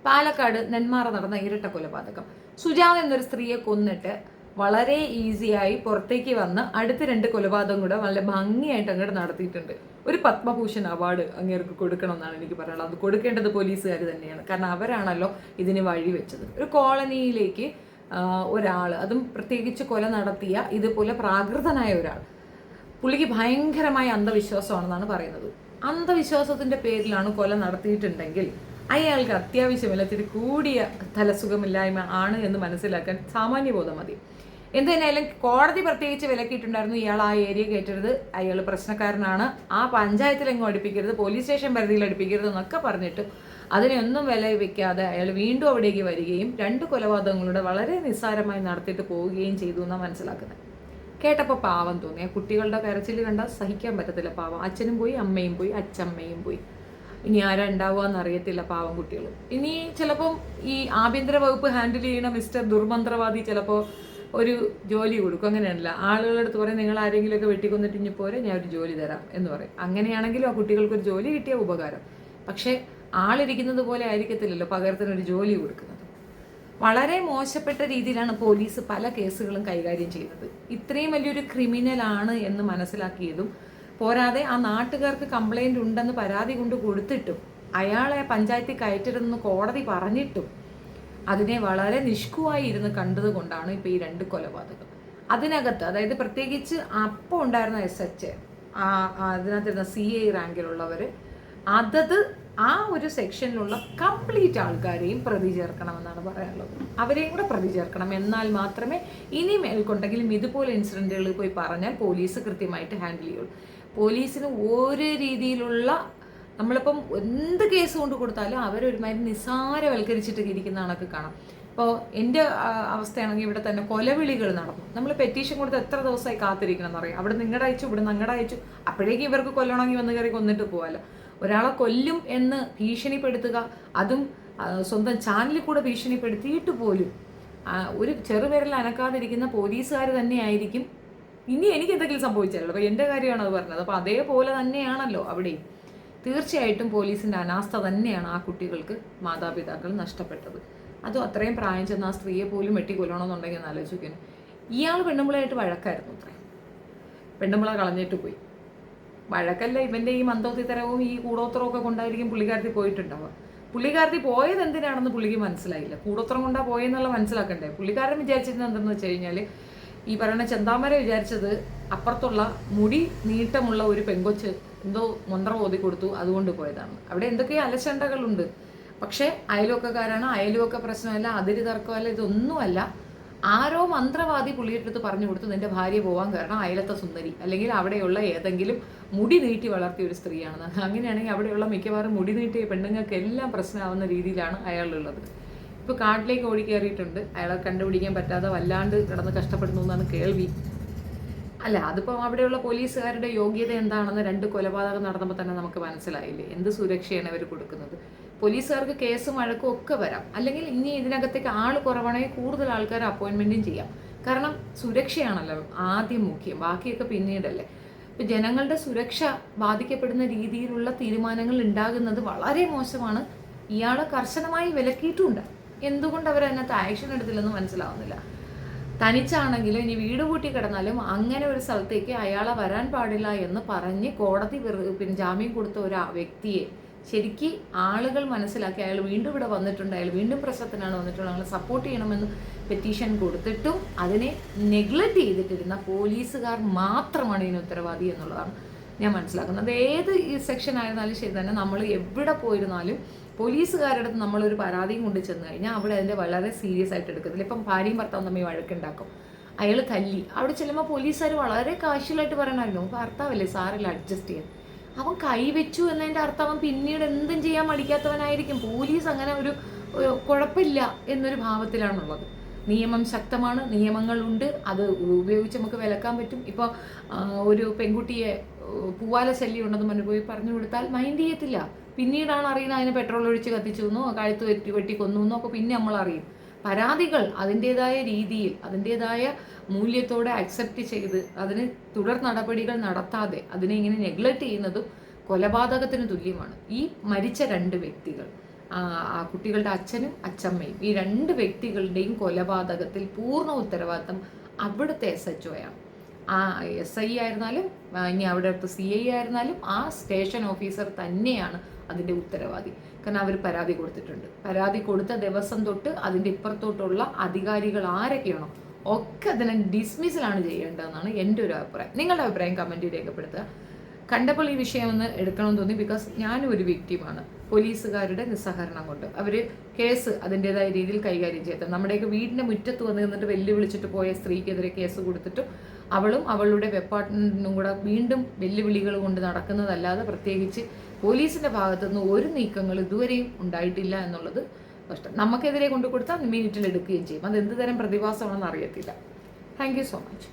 പാലക്കാട് നെന്മാറ നടന്ന ഇരട്ട കൊലപാതകം. സുജാത എന്നൊരു സ്ത്രീയെ കൊന്നിട്ട് വളരെ ഈസിയായി പുറത്തേക്ക് വന്ന് അടുത്ത 2 കൊലപാതകം കൂടെ വളരെ ഭംഗിയായിട്ട് അങ്ങോട്ട് നടത്തിയിട്ടുണ്ട്. ഒരു പത്മഭൂഷൺ അവാർഡ് അങ്ങേർക്ക് കൊടുക്കണം എന്നാണ് എനിക്ക് പറയാനുള്ളത്. അത് കൊടുക്കേണ്ടത് പോലീസുകാർ തന്നെയാണ്. കാരണം അവരാണല്ലോ ഇതിന് വഴിവെച്ചത്. ഒരു കോളനിയിലേക്ക് ഒരാൾ, അതും പ്രത്യേകിച്ച് കൊല നടത്തിയ ഇതുപോലെ പ്രാകൃതനായ ഒരാൾ, പുള്ളിക്ക് ഭയങ്കരമായ അന്ധവിശ്വാസമാണെന്നാണ് പറയുന്നത്. അന്ധവിശ്വാസത്തിന്റെ പേരിലാണ് കൊല നടത്തിയിട്ടുണ്ടെങ്കിൽ അയാൾക്ക് അത്യാവശ്യമില്ല ഇത്തിരി കൂടിയ തലസുഖമില്ലായ്മ ആണ് എന്ന് മനസ്സിലാക്കാൻ സാമാന്യബോധം മതി. എന്തായാലും കോടതി പ്രത്യേകിച്ച് വിലക്കിയിട്ടുണ്ടായിരുന്നു, ഇയാൾ ആ ഏരിയ കയറ്റരുത്, അയാൾ പ്രശ്നക്കാരനാണ്, ആ പഞ്ചായത്തിലെങ്ങും അടുപ്പിക്കരുത്, പോലീസ് സ്റ്റേഷൻ പരിധിയിൽ അടുപ്പിക്കരുത് എന്നൊക്കെ പറഞ്ഞിട്ട് അതിനൊന്നും വില വയ്ക്കാതെ അയാൾ വീണ്ടും അവിടേക്ക് വരികയും 2 കൊലപാതകങ്ങളുടെ വളരെ നിസ്സാരമായി നടത്തിയിട്ട് പോവുകയും ചെയ്തു എന്നാണ് മനസ്സിലാക്കുന്നത്. കേട്ടപ്പോൾ പാവം തോന്നി. ആ കുട്ടികളുടെ കരച്ചിൽ കണ്ടാൽ സഹിക്കാൻ പറ്റത്തില്ല. പാവം അച്ഛനും പോയി, അമ്മയും പോയി, അച്ഛമ്മയും പോയി. ഇനി ആരാ ഉണ്ടാവുക എന്നറിയത്തില്ല പാവം കുട്ടികൾ. ഇനി ചിലപ്പം ഈ ആഭ്യന്തര വകുപ്പ് ഹാൻഡിൽ ചെയ്യുന്ന മിസ്റ്റർ ദുർമന്ത്രവാദി ചിലപ്പോൾ ഒരു ജോലി കൊടുക്കും. അങ്ങനെയാണല്ലോ, ആളുകളുടെ അടുത്ത് പറയും നിങ്ങൾ ആരെങ്കിലുമൊക്കെ വെട്ടിക്കൊന്നിട്ട് ഇനി പോരെ, ഞാൻ ഒരു ജോലി തരാം എന്ന് പറയും. അങ്ങനെയാണെങ്കിലും ആ കുട്ടികൾക്കൊരു ജോലി കിട്ടിയ ഉപകാരം. പക്ഷേ ആളിരിക്കുന്നത് പോലെ ആയിരിക്കത്തില്ലല്ലോ പകരത്തിനൊരു ജോലി കൊടുക്കുന്നത്. വളരെ മോശപ്പെട്ട രീതിയിലാണ് പോലീസ് പല കേസുകളും കൈകാര്യം ചെയ്യുന്നത്. ഇത്രയും വലിയൊരു ക്രിമിനലാണ് എന്ന് മനസ്സിലാക്കിയതും പോരാതെ ആ നാട്ടുകാർക്ക് കംപ്ലൈന്റ് ഉണ്ടെന്ന് പരാതി കൊണ്ട് കൊടുത്തിട്ടും അയാളെ പഞ്ചായത്തിൽ കയറ്റരുതെന്ന് കോടതി പറഞ്ഞിട്ടും അതിനെ വളരെ നിഷ്കുവായി ഇരുന്ന് കണ്ടത് കൊണ്ടാണ് ഇപ്പോൾ ഈ 2 കൊലപാതകം. അതിനകത്ത് അതായത് പ്രത്യേകിച്ച് അപ്പോൾ ഉണ്ടായിരുന്ന SH, അതിനകത്തിരുന്ന CI റാങ്കിലുള്ളവർ അതത് ആ ഒരു സെക്ഷനിലുള്ള കംപ്ലീറ്റ് ആൾക്കാരെയും പ്രതി ചേർക്കണമെന്നാണ് പറയാനുള്ളത്. അവരെയും കൂടെ പ്രതി ചേർക്കണം. എന്നാൽ മാത്രമേ ഇനി മേൽക്കൊണ്ടെങ്കിലും ഇതുപോലെ ഇൻസിഡൻറ്റുകളിൽ പോയി പറഞ്ഞാൽ പോലീസ് കൃത്യമായിട്ട് ഹാൻഡിൽ ചെയ്യുള്ളൂ. പോലീസിന് ഒരു രീതിയിലുള്ള, നമ്മളിപ്പം എന്ത് കേസ് കൊണ്ട് കൊടുത്താലും അവരൊരുമാതിരി നിസ്സാരവൽക്കരിച്ചിട്ട് ഇരിക്കുന്ന കണക്ക് കാണാം. ഇപ്പോൾ എൻ്റെ അവസ്ഥയാണെങ്കിൽ ഇവിടെ തന്നെ കൊലവിളികൾ നടന്നു. നമ്മൾ പെറ്റീഷൻ കൊടുത്ത് എത്ര ദിവസമായി കാത്തിരിക്കണം എന്നറിയാം. അവിടെ നിങ്ങളുടെ അയച്ചു, ഇവിടെ നിങ്ങളുടെ അയച്ചു, അപ്പോഴേക്കും ഇവർക്ക് കൊല്ലണമെങ്കിൽ വന്ന് കയറി കൊന്നിട്ട് പോകാമല്ലോ. ഒരാളെ കൊല്ലും എന്ന് ഭീഷണിപ്പെടുത്തുക, അതും സ്വന്തം ചാനലിൽ കൂടെ ഭീഷണിപ്പെടുത്തിയിട്ട് പോലും ഒരു ചെറുവിരൽ അനക്കാതിരിക്കുന്ന പോലീസുകാർ തന്നെയായിരിക്കും ഇനി എനിക്ക് എന്തെങ്കിലും സംഭവിച്ചാലോ. അപ്പോൾ എൻ്റെ കാര്യമാണ് അത് പറഞ്ഞത്. അപ്പോൾ അതേപോലെ തന്നെയാണല്ലോ അവിടെയും. തീർച്ചയായിട്ടും പോലീസിൻ്റെ അനാസ്ഥ തന്നെയാണ് ആ കുട്ടികൾക്ക് മാതാപിതാക്കൾ നഷ്ടപ്പെട്ടത്. അതും അത്രയും പ്രായം ചെന്ന ആ സ്ത്രീയെ പോലും വെട്ടിക്കൊല്ലണമെന്നുണ്ടെങ്കിൽ എന്ന് ആലോചിക്കുന്നു. ഇയാൾ പെണ്ണുമ്പിളയായിട്ട് വഴക്കായിരുന്നു. അത്രയും പെണ്ണുമ്പിള കളഞ്ഞിട്ട് പോയി. വഴക്കല്ല, ഇവൻ്റെ ഈ മന്ദോത്തിത്തരവും ഈ കൂടോത്രവും ഒക്കെ കൊണ്ടായിരിക്കും പുള്ളിക്കാരത്തി പോയിട്ടുണ്ടാവുക. പുള്ളിക്കാരത്തി പോയത് എന്തിനാണെന്ന് പുള്ളിക്ക് മനസ്സിലായില്ല. കൂടോത്രം കൊണ്ടാ പോയെന്നുള്ള മനസ്സിലാക്കണ്ടേ. പുള്ളിക്കാരൻ വിചാരിച്ചിരുന്നത് എന്തെന്ന് വെച്ച് കഴിഞ്ഞാൽ, ഈ പറയുന്ന ചെന്താമര വിചാരിച്ചത് അപ്പുറത്തുള്ള മുടി നീട്ടമുള്ള ഒരു പെങ്കൊച്ച് എന്തോ മന്ത്രം ഓതി കൊടുത്തു, അതുകൊണ്ട് പോയതാണ്. അവിടെ എന്തൊക്കെയോ അലച്ചണ്ടകളുണ്ട്. പക്ഷേ അയൽവക്കക്കാരാണ്, അയൽവക്ക പ്രശ്നമല്ല, അതിര് തർക്കമല്ല, ഇതൊന്നുമല്ല. ആരോ മന്ത്രവാദി പുള്ളിയെടുത്ത് പറഞ്ഞു കൊടുത്തു നിന്റെ ഭാര്യ പോകാൻ കാരണം അയലത്തെ സുന്ദരി അല്ലെങ്കിൽ അവിടെയുള്ള ഏതെങ്കിലും മുടി നീട്ടി വളർത്തിയ ഒരു സ്ത്രീയാണെന്ന്. അങ്ങനെയാണെങ്കിൽ അവിടെയുള്ള മിക്കവാറും മുടി നീട്ടിയ പെണ്ണുങ്ങൾക്ക് എല്ലാം പ്രശ്നമാവുന്ന രീതിയിലാണ് അയാളുള്ളത്. ഇപ്പോൾ കാട്ടിലേക്ക് ഓടിക്കയറിയിട്ടുണ്ട്. അയാളെ കണ്ടുപിടിക്കാൻ പറ്റാതെ വല്ലാണ്ട് കിടന്ന് കഷ്ടപ്പെടുന്നു എന്നാണ് കേൾവി. അല്ല, അതിപ്പോൾ അവിടെയുള്ള പോലീസുകാരുടെ യോഗ്യത എന്താണെന്ന് 2 കൊലപാതകം നടന്നപ്പോൾ തന്നെ നമുക്ക് മനസ്സിലായില്ലേ. എന്ത് സുരക്ഷയാണ് അവർ കൊടുക്കുന്നത്. പോലീസുകാർക്ക് കേസും വഴക്കും ഒക്കെ വരാം. അല്ലെങ്കിൽ ഇനി ഇതിനകത്തേക്ക് ആൾ കുറവാണെങ്കിൽ കൂടുതൽ ആൾക്കാർ അപ്പോയിൻമെൻറ്റും ചെയ്യാം. കാരണം സുരക്ഷയാണല്ലോ ആദ്യം മുഖ്യം, ബാക്കിയൊക്കെ പിന്നീടല്ലേ. ഇപ്പം ജനങ്ങളുടെ സുരക്ഷ ബാധിക്കപ്പെടുന്ന രീതിയിലുള്ള തീരുമാനങ്ങൾ ഉണ്ടാകുന്നത് വളരെ മോശമാണ്. ഇയാളെ കർശനമായി വിലക്കിയിട്ടുമുണ്ട്. എന്തുകൊണ്ട് അവരതിനകത്ത് ആക്ഷൻ എടുത്തില്ലെന്ന് മനസ്സിലാവുന്നില്ല. തനിച്ചാണെങ്കിലും ഇനി വീട് കൂട്ടി കിടന്നാലും അങ്ങനെ ഒരു സ്ഥലത്തേക്ക് അയാളെ വരാൻ പാടില്ല എന്ന് പറഞ്ഞ് കോടതി പിന്നെ ജാമ്യം കൊടുത്ത ഒരു വ്യക്തിയെ ശരിക്ക് ആളുകൾ മനസ്സിലാക്കി അയാൾ വീണ്ടും ഇവിടെ വന്നിട്ടുണ്ട്, അയാൾ വീണ്ടും പ്രശ്നത്തിനാണ് വന്നിട്ടുള്ളത്, അയാളെ സപ്പോർട്ട് ചെയ്യണമെന്ന് പെറ്റീഷൻ കൊടുത്തിട്ടും അതിനെ നെഗ്ലക്റ്റ് ചെയ്തിട്ടിരുന്ന പോലീസുകാർ മാത്രമാണ് ഇതിന് ഉത്തരവാദി എന്നുള്ളതാണ് ഞാൻ മനസ്സിലാക്കുന്നത്. ഏത് ഈ സെക്ഷൻ ആയിരുന്നാലും ശരി തന്നെ, നമ്മൾ എവിടെ പോയിരുന്നാലും പോലീസുകാരുടെ അടുത്ത് നമ്മളൊരു പരാതിയും കൊണ്ട് ചെന്ന് കഴിഞ്ഞാൽ അവിടെ അതിൻ്റെ വളരെ സീരിയസ് ആയിട്ട് എടുക്കത്തില്ല. ഇപ്പം ഭാര്യയും ഭർത്താവും തമ്മിൽ വഴക്കുണ്ടാക്കും, അയാൾ തല്ലി, അവിടെ ചെല്ലുമ്പോൾ പോലീസുകാർ വളരെ കാഷ്വലായിട്ട് പറയണമല്ലോ ഭർത്താവല്ലേ സാറില്ല അഡ്ജസ്റ്റ് ചെയ്യാൻ. അവൻ കൈവച്ചു എന്നതിൻ്റെ അർത്ഥം അവൻ പിന്നീട് എന്തും ചെയ്യാൻ മടിക്കാത്തവനായിരിക്കും. പോലീസ് അങ്ങനെ ഒരു കുഴപ്പമില്ല എന്നൊരു ഭാവത്തിലാണുള്ളത്. നിയമം ശക്തമാണ്, നിയമങ്ങളുണ്ട്, അത് ഉപയോഗിച്ച് നമുക്ക് വിലക്കാൻ പറ്റും. ഇപ്പോൾ ഒരു പെൺകുട്ടിയെ പൂവാല ശല്യം ഉണ്ടെന്ന് പറഞ്ഞു പോയി പറഞ്ഞു കൊടുത്താൽ മൈൻഡ് ചെയ്യത്തില്ല. പിന്നീടാണ് അറിയുന്നത് അതിന് പെട്രോൾ ഒഴിച്ച് കത്തിച്ചു എന്നോ കഴുത്ത് വെട്ടി കൊന്നു എന്നോ ഒക്കെ പിന്നെ നമ്മൾ അറിയും. പരാതികൾ അതിൻ്റെതായ രീതിയിൽ അതിൻ്റെതായ മൂല്യത്തോടെ അക്സെപ്റ്റ് ചെയ്ത് അതിന് തുടർ നടപടികൾ നടത്താതെ അതിനെ ഇങ്ങനെ നെഗ്ലക്റ്റ് ചെയ്യുന്നതും കൊലപാതകത്തിന് തുല്യമാണ്. ഈ മരിച്ച 2 വ്യക്തികൾ ആ കുട്ടികളുടെ അച്ഛനും അച്ഛമ്മയും ഈ 2 വ്യക്തികളുടെയും കൊലപാതകത്തിൽ പൂർണ്ണ ഉത്തരവാദിത്തം അവിടുത്തെ SHO ആണ്. ആ SI ആയിരുന്നാലും ഇനി അവിടുത്തെ CI ആയിരുന്നാലും ആ സ്റ്റേഷൻ ഓഫീസർ തന്നെയാണ് അതിൻ്റെ ഉത്തരവാദി. കാരണം അവർ പരാതി കൊടുത്തിട്ടുണ്ട്. പരാതി കൊടുത്ത ദിവസം തൊട്ട് അതിൻ്റെ ഇപ്പുറത്തോട്ടുള്ള അധികാരികൾ ആരൊക്കെയാണോ ഒക്കെ അതിനെ ഡിസ്മിസിലാണ് ചെയ്യേണ്ടതെന്നാണ് എൻ്റെ ഒരു അഭിപ്രായം. നിങ്ങളുടെ അഭിപ്രായം കമൻറ്റിൽ രേഖപ്പെടുത്തുക. കണ്ടപ്പോൾ ഈ വിഷയം ഒന്ന് എടുക്കണമെന്ന് തോന്നി. ബിക്കോസ് ഞാനും ഒരു വിക്ടിമാണ്. പോലീസുകാരുടെ നിസ്സഹകരണം കൊണ്ട് അവർ കേസ് അതിൻ്റെതായ രീതിയിൽ കൈകാര്യം ചെയ്തത്. നമ്മുടെയൊക്കെ വീടിൻ്റെ മുറ്റത്ത് വന്ന് നിന്നിട്ട് വെല്ലുവിളിച്ചിട്ട് പോയ സ്ത്രീക്കെതിരെ കേസ് കൊടുത്തിട്ടും അവളും അവളുടെ വെപ്പാർട്ട്ണറും കൂടെ വീണ്ടും വെല്ലുവിളികൾ കൊണ്ട് നടക്കുന്നതല്ലാതെ പ്രത്യേകിച്ച് പോലീസിൻ്റെ ഭാഗത്തുനിന്ന് ഒരു നീക്കങ്ങൾ ഇതുവരെയും ഉണ്ടായിട്ടില്ല എന്നുള്ളത് കഷ്ടം. നമുക്കെതിരെ കൊണ്ടു കൊടുത്താൽ മിനിറ്റിൽ എടുക്കുകയും ചെയ്യും. അത് എന്ത് തരം പ്രതിഭാസമാണെന്ന് അറിയത്തില്ല. Thank you so much.